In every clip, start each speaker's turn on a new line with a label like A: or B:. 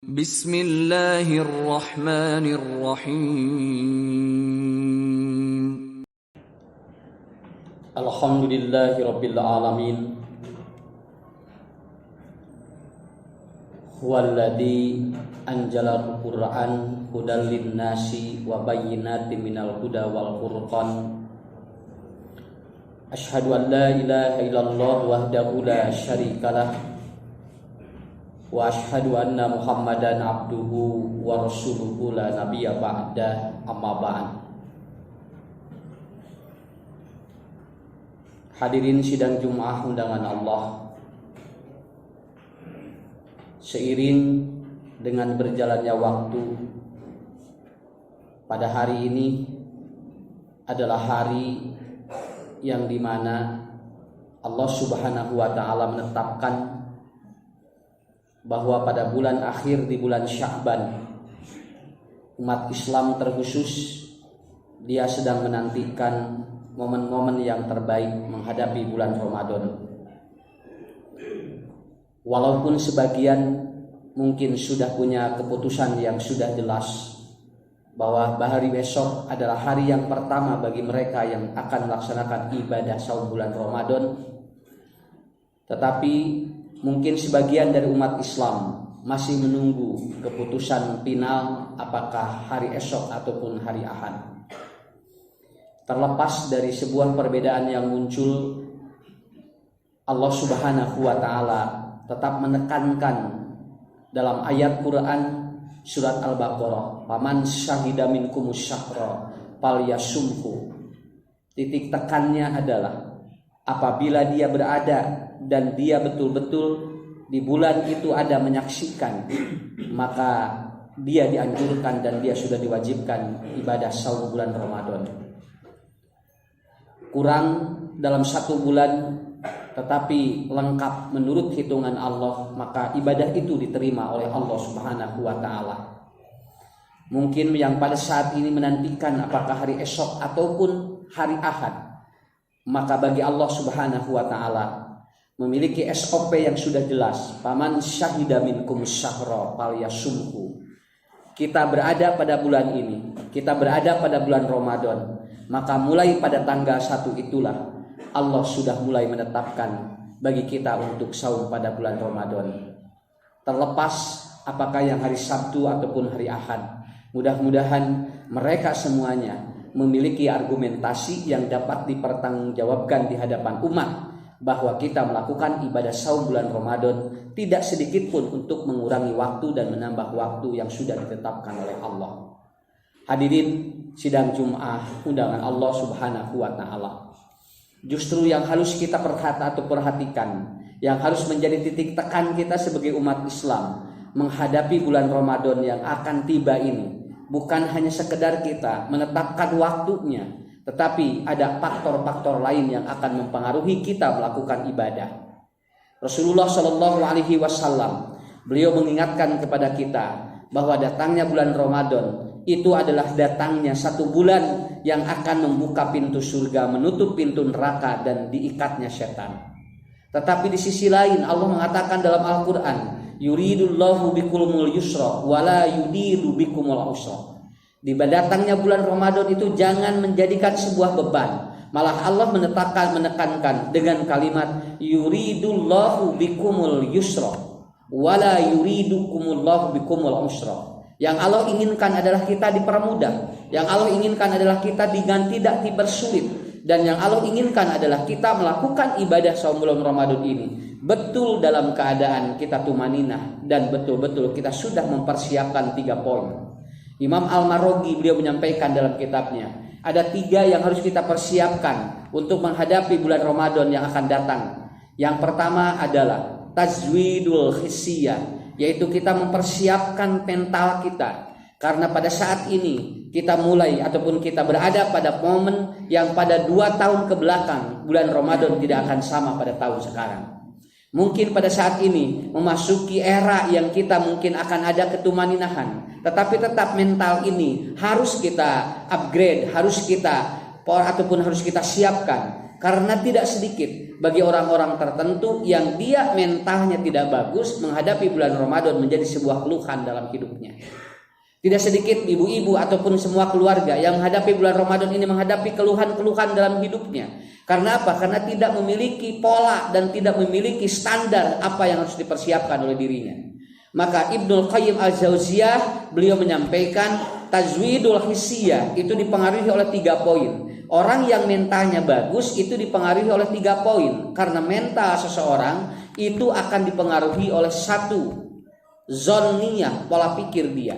A: Bismillahirrahmanirrahim.
B: Alhamdulillahirabbil alamin. Huwallazi anjalal Qur'an hudal linnasi wa bayyinatin minal huda wal furqan. Asyhadu an la ilaha illallah wahdahu la syarikalah wa asyhadu anna Muhammadan abduhu wa rasuluhu la nabiyya ba'da, amma ba'd. Hadirin sidang Jumat undangan Allah, seiring dengan berjalannya waktu, pada hari ini adalah hari yang dimana Allah Subhanahu wa ta'ala menetapkan bahwa pada bulan akhir di bulan Sya'ban, umat Islam terkhusus dia sedang menantikan momen-momen yang terbaik menghadapi bulan Ramadan. Walaupun sebagian mungkin sudah punya keputusan yang sudah jelas bahwa hari besok adalah hari yang pertama bagi mereka yang akan melaksanakan ibadah saum bulan Ramadan, tetapi mungkin sebagian dari umat Islam masih menunggu keputusan final apakah hari esok ataupun hari Ahad. Terlepas dari sebuah perbedaan yang muncul, Allah Subhanahu wa ta'ala tetap menekankan dalam ayat Quran surat Al-Baqarah, "Faman syahida minkumus syahra falyasumhu." Titik tekannya adalah apabila dia berada dan dia betul-betul di bulan itu ada menyaksikan, maka dia dianjurkan dan dia sudah diwajibkan ibadah saum bulan Ramadan. Kurang dalam satu bulan tetapi lengkap menurut hitungan Allah, maka ibadah itu diterima oleh Allah Subhanahu wa ta'ala. Mungkin yang pada saat ini menantikan apakah hari esok ataupun hari Ahad, maka bagi Allah Subhanahu wa ta'ala memiliki SOP yang sudah jelas. Faman syahida minkum syahra falyasumhu. Kita berada pada bulan ini, kita berada pada bulan Ramadan, maka mulai pada tanggal 1 itulah Allah sudah mulai menetapkan bagi kita untuk saum pada bulan Ramadan. Terlepas apakah yang hari Sabtu ataupun hari Ahad, mudah-mudahan mereka semuanya memiliki argumentasi yang dapat dipertanggungjawabkan di hadapan umat bahwa kita melakukan ibadah saum bulan Ramadan tidak sedikit pun untuk mengurangi waktu dan menambah waktu yang sudah ditetapkan oleh Allah. Hadirin sidang Jumat undangan Allah Subhanahu wa ta'ala, justru yang harus kita perhatikan, yang harus menjadi titik tekan kita sebagai umat Islam menghadapi bulan Ramadan yang akan tiba ini, bukan hanya sekedar kita menetapkan waktunya, tetapi ada faktor-faktor lain yang akan mempengaruhi kita melakukan ibadah. Rasulullah Shallallahu Alaihi Wasallam beliau mengingatkan kepada kita bahwa datangnya bulan Ramadan itu adalah datangnya satu bulan yang akan membuka pintu surga, menutup pintu neraka, dan diikatnya setan. Tetapi di sisi lain Allah mengatakan dalam Al-Quran, yuridullahu bikumul yusra wala yuridu bikumul usra. Di datangnya bulan Ramadan itu jangan menjadikan sebuah beban, malah Allah menekankan dengan kalimat yuridullahu bikumul yusra wala yuridukumullahu bikumul usra. Yang Allah inginkan adalah kita dipermudah, yang Allah inginkan adalah kita tidak dipersulit, dan yang Allah inginkan adalah kita melakukan ibadah saum bulan Ramadan ini betul dalam keadaan kita tumaninah dan betul-betul kita sudah mempersiapkan 3 poin. Imam Al-Maroghi beliau menyampaikan dalam kitabnya, ada 3 yang harus kita persiapkan untuk menghadapi bulan Ramadan yang akan datang. Yang pertama adalah tazwidul hissiyah, yaitu kita mempersiapkan mental kita. Karena pada saat ini kita mulai ataupun kita berada pada momen yang pada 2 tahun ke belakang bulan Ramadan tidak akan sama pada tahun sekarang. Mungkin pada saat ini memasuki era yang kita mungkin akan ada ketumaninahan, tetapi tetap mental ini harus kita upgrade, harus kita siapkan. Karena tidak sedikit bagi orang-orang tertentu yang dia mentalnya tidak bagus, menghadapi bulan Ramadan menjadi sebuah keluhan dalam hidupnya. Tidak sedikit ibu-ibu ataupun semua keluarga yang menghadapi bulan Ramadan ini menghadapi keluhan-keluhan dalam hidupnya. Karena apa? Karena tidak memiliki pola dan tidak memiliki standar apa yang harus dipersiapkan oleh dirinya. Maka Ibnul Qayyim Al-Jauziyah beliau menyampaikan tajwidul hissiyah itu dipengaruhi oleh 3 poin. Orang yang mentalnya bagus itu dipengaruhi oleh 3 poin. Karena mental seseorang itu akan dipengaruhi oleh 1, zonniyah, pola pikir dia.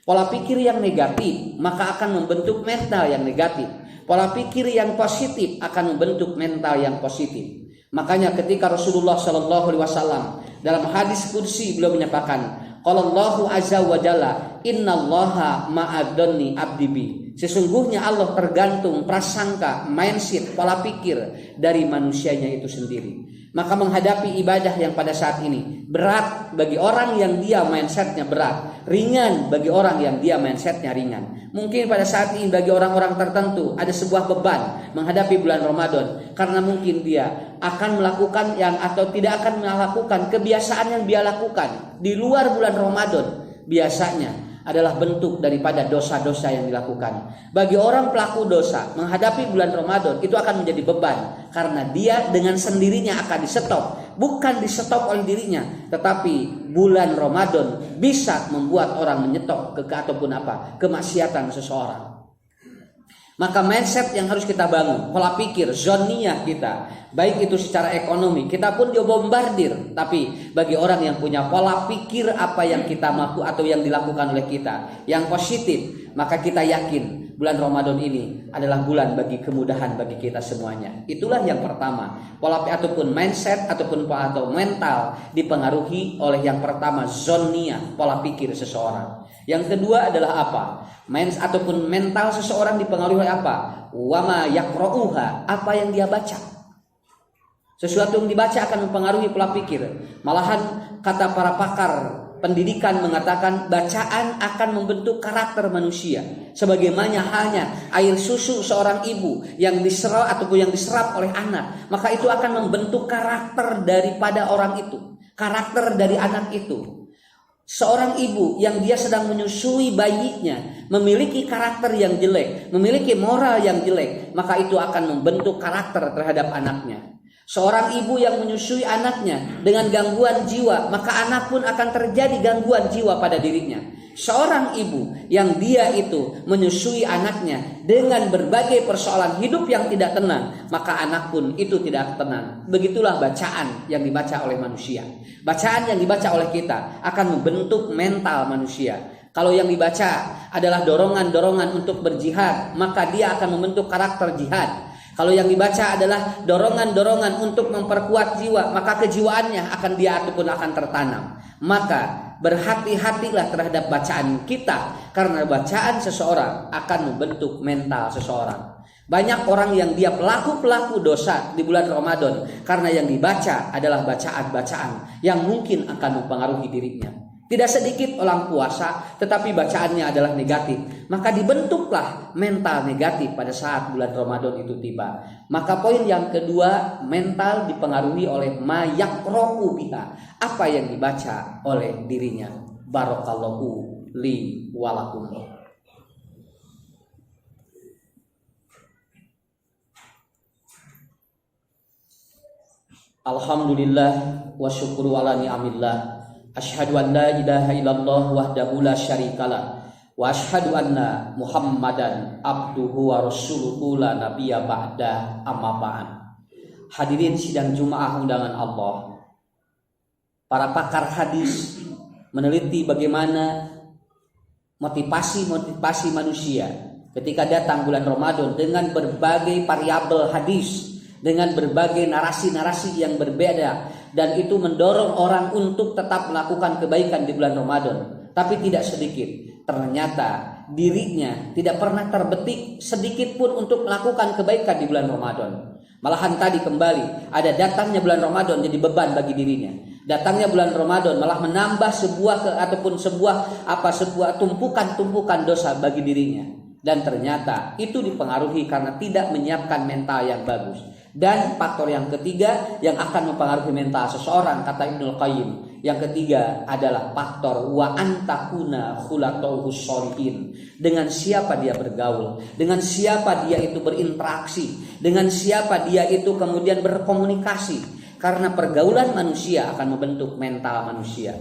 B: Pola pikir yang negatif maka akan membentuk mental yang negatif. Pola pikir yang positif akan membentuk mental yang positif. Makanya ketika Rasulullah Shallallahu Alaihi Wasallam dalam hadis kursi beliau menyatakan, Qallallahu azza wa jalla, innallaha ma'adonni abdibi. Sesungguhnya Allah tergantung prasangka, mindset, pola pikir dari manusianya itu sendiri. Maka menghadapi ibadah yang pada saat ini berat bagi orang yang dia mindsetnya berat, ringan bagi orang yang dia mindsetnya ringan. Mungkin pada saat ini bagi orang-orang tertentu ada sebuah beban menghadapi bulan Ramadan, karena mungkin dia akan melakukan yang atau tidak akan melakukan kebiasaan yang dia lakukan di luar bulan Ramadan biasanya adalah bentuk daripada dosa-dosa yang dilakukan. Bagi orang pelaku dosa menghadapi bulan Ramadan itu akan menjadi beban, karena dia dengan sendirinya akan disetop, bukan disetop oleh dirinya, tetapi bulan Ramadan bisa membuat orang menyetop ataupun kemaksiatan seseorang. Maka mindset yang harus kita bangun, pola pikir, zoniyah kita, baik itu secara ekonomi, kita pun dibombardir. Tapi bagi orang yang punya pola pikir apa yang kita mampu atau yang dilakukan oleh kita, yang positif, maka kita yakin bulan Ramadan ini adalah bulan bagi kemudahan bagi kita semuanya. Itulah yang pertama, pola ataupun mindset ataupun atau mental dipengaruhi oleh yang pertama, zoniyah, pola pikir seseorang. Yang kedua adalah apa? Ataupun mental seseorang dipengaruhi oleh apa? Wama yaqra'uha, apa yang dia baca. Sesuatu yang dibaca akan mempengaruhi pola pikir. Malahan kata para pakar pendidikan mengatakan bacaan akan membentuk karakter manusia. Sebagaimana halnya air susu seorang ibu yang diserap ataupun yang diserap oleh anak, maka itu akan membentuk karakter daripada orang itu, karakter dari anak itu. Seorang ibu yang dia sedang menyusui bayinya memiliki karakter yang jelek, memiliki moral yang jelek, maka itu akan membentuk karakter terhadap anaknya. Seorang ibu yang menyusui anaknya dengan gangguan jiwa, maka anak pun akan terjadi gangguan jiwa pada dirinya. Seorang ibu yang dia itu menyusui anaknya dengan berbagai persoalan hidup yang tidak tenang, maka anak pun itu tidak tenang. Begitulah bacaan yang dibaca oleh manusia. Bacaan yang dibaca oleh kita akan membentuk mental manusia. Kalau yang dibaca adalah dorongan-dorongan untuk berjihad, maka dia akan membentuk karakter jihad. Kalau yang dibaca adalah dorongan-dorongan untuk memperkuat jiwa, maka kejiwaannya akan dia ataupun akan tertanam. Maka berhati-hatilah terhadap bacaan kita, karena bacaan seseorang akan membentuk mental seseorang. Banyak orang yang dia pelaku-pelaku dosa di bulan Ramadan karena yang dibaca adalah bacaan-bacaan yang mungkin akan mempengaruhi dirinya. Tidak sedikit orang puasa tetapi bacaannya adalah negatif, maka dibentuklah mental negatif pada saat bulan Ramadan itu tiba. Maka poin yang kedua, mental dipengaruhi oleh ma yaqra'u biha, apa yang dibaca oleh dirinya. Barakallahu li wa lakum. Alhamdulillah wa syukru ala ni'amillah. Asyhadu an la ilaha illallah wahdahu la syarikalah wa asyhadu anna Muhammadan abduhu wa rasuluhu la nabiyya ba'da, amma ba'd. Hadirin sidang Jumat undangan Allah. Para pakar hadis meneliti bagaimana motivasi manusia ketika datang bulan Ramadan dengan berbagai variabel hadis, dengan berbagai narasi-narasi yang berbeda, dan itu mendorong orang untuk tetap melakukan kebaikan di bulan Ramadan. Tapi tidak sedikit ternyata dirinya tidak pernah terbetik sedikit pun untuk melakukan kebaikan di bulan Ramadan. Malahan tadi kembali ada datangnya bulan Ramadan jadi beban bagi dirinya. Datangnya bulan Ramadan malah menambah sebuah tumpukan dosa bagi dirinya. Dan ternyata itu dipengaruhi karena tidak menyiapkan mental yang bagus. Dan faktor yang ketiga yang akan mempengaruhi mental seseorang, kata Ibnul Qayyim, yang ketiga adalah faktor wa antakuna khulatuhus sholihin. Dengan siapa dia bergaul, dengan siapa dia itu berinteraksi, dengan siapa dia itu kemudian berkomunikasi. Karena pergaulan manusia akan membentuk mental manusia.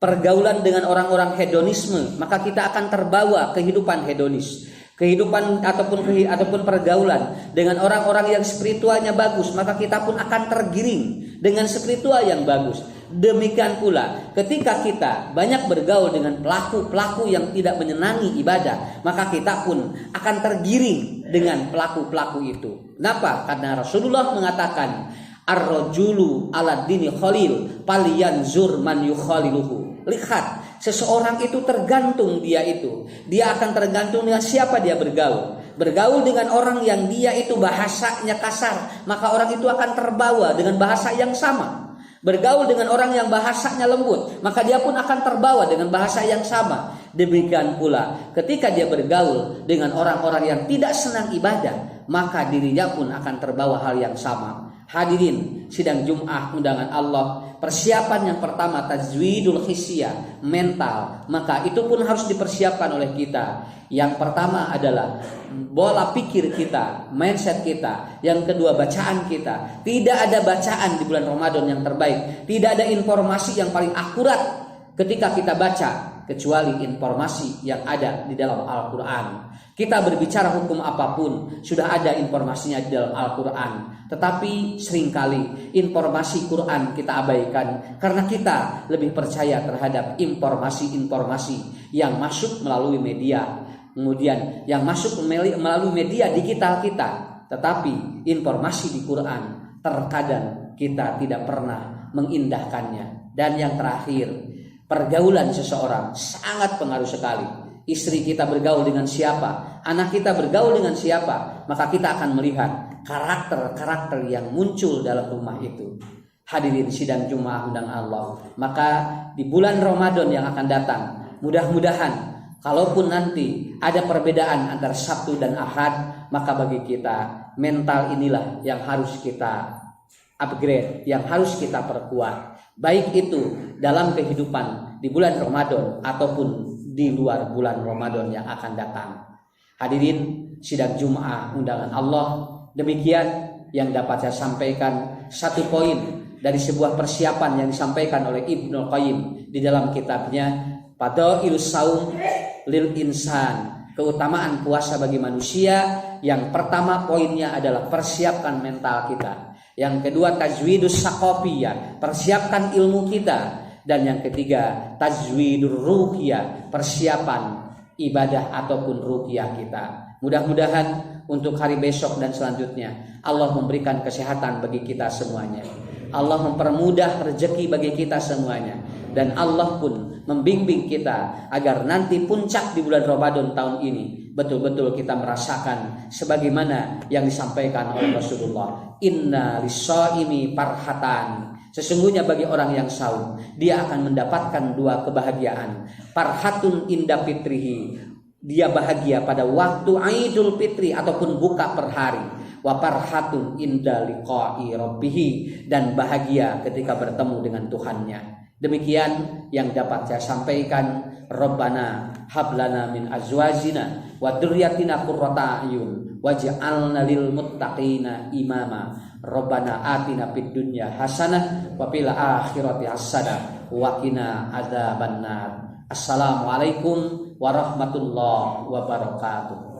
B: Pergaulan dengan orang-orang hedonisme, maka kita akan terbawa kehidupan hedonis. Kehidupan ataupun pergaulan dengan orang-orang yang spiritualnya bagus, maka kita pun akan tergiring dengan spiritual yang bagus. Demikian pula ketika kita banyak bergaul dengan pelaku-pelaku yang tidak menyenangi ibadah, maka kita pun akan tergiring dengan pelaku-pelaku itu. Kenapa? Karena Rasulullah mengatakan ar-rajulu ala dini khalil falyanzur man yukhaliluhu. Lihat, seseorang itu tergantung dia itu. Dia akan tergantung dengan siapa dia bergaul. Bergaul dengan orang yang dia itu bahasanya kasar, maka orang itu akan terbawa dengan bahasa yang sama. Bergaul dengan orang yang bahasanya lembut, maka dia pun akan terbawa dengan bahasa yang sama. Demikian pula ketika dia bergaul dengan orang-orang yang tidak senang ibadah, maka dirinya pun akan terbawa hal yang sama. Hadirin sidang Jum'ah undangan Allah, persiapan yang pertama tajwidul hisiyah, mental, maka itu pun harus dipersiapkan oleh kita. Yang pertama adalah bola pikir kita, mindset kita. Yang kedua bacaan kita. Tidak ada bacaan di bulan Ramadan yang terbaik, tidak ada informasi yang paling akurat ketika kita baca kecuali informasi yang ada di dalam Al-Quran. Kita berbicara hukum apapun, sudah ada informasinya di dalam Al-Quran. Tetapi seringkali informasi Quran kita abaikan karena kita lebih percaya terhadap informasi-informasi yang masuk melalui media, kemudian yang masuk melalui media digital kita. Tetapi informasi di Quran terkadang kita tidak pernah mengindahkannya. Dan yang terakhir, pergaulan seseorang sangat pengaruh sekali. Istri kita bergaul dengan siapa, anak kita bergaul dengan siapa, maka kita akan melihat karakter-karakter yang muncul dalam rumah itu. Hadirin sidang Jumat undang Allah, maka di bulan Ramadan yang akan datang, mudah-mudahan kalaupun nanti ada perbedaan antara Sabtu dan Ahad, maka bagi kita mental inilah yang harus kita upgrade, yang harus kita perkuat. Baik itu dalam kehidupan di bulan Ramadan ataupun di luar bulan Ramadan yang akan datang. Hadirin sidang Jumat undangan Allah, demikian yang dapat saya sampaikan, satu poin dari sebuah persiapan yang disampaikan oleh Ibnul Qayyim di dalam kitabnya Fadailus Shaum lil Insan, keutamaan puasa bagi manusia. Yang pertama poinnya adalah persiapkan mental kita. Yang kedua tajwidus saqafiyah, persiapkan ilmu kita. Dan yang ketiga tajwidur ruhiyah, persiapan ibadah ataupun ruhiyah kita. Mudah-mudahan untuk hari besok dan selanjutnya Allah memberikan kesehatan bagi kita semuanya. Allah mempermudah rezeki bagi kita semuanya. Dan Allah pun membimbing kita agar nanti puncak di bulan Ramadan tahun ini betul-betul kita merasakan sebagaimana yang disampaikan oleh Rasulullah. Inna lis-shaimi farhatan. Sesungguhnya bagi orang yang saum, dia akan mendapatkan dua kebahagiaan. Farhatun inda fitrihi, dia bahagia pada waktu Idul Fitri ataupun buka per hari. Wa farhatun inda liqa'i rabbihi, dan bahagia ketika bertemu dengan Tuhannya. Demikian yang dapat saya sampaikan. Rabbana hablana min azwajina wa dzurriyyatina qurrata a'yun waj'alna lil muttaqina imama. Rabbana atina fid dunya hasanah wa fil akhirati hasanah wa qina adzabannar. Assalamualaikum warahmatullahi wabarakatuh.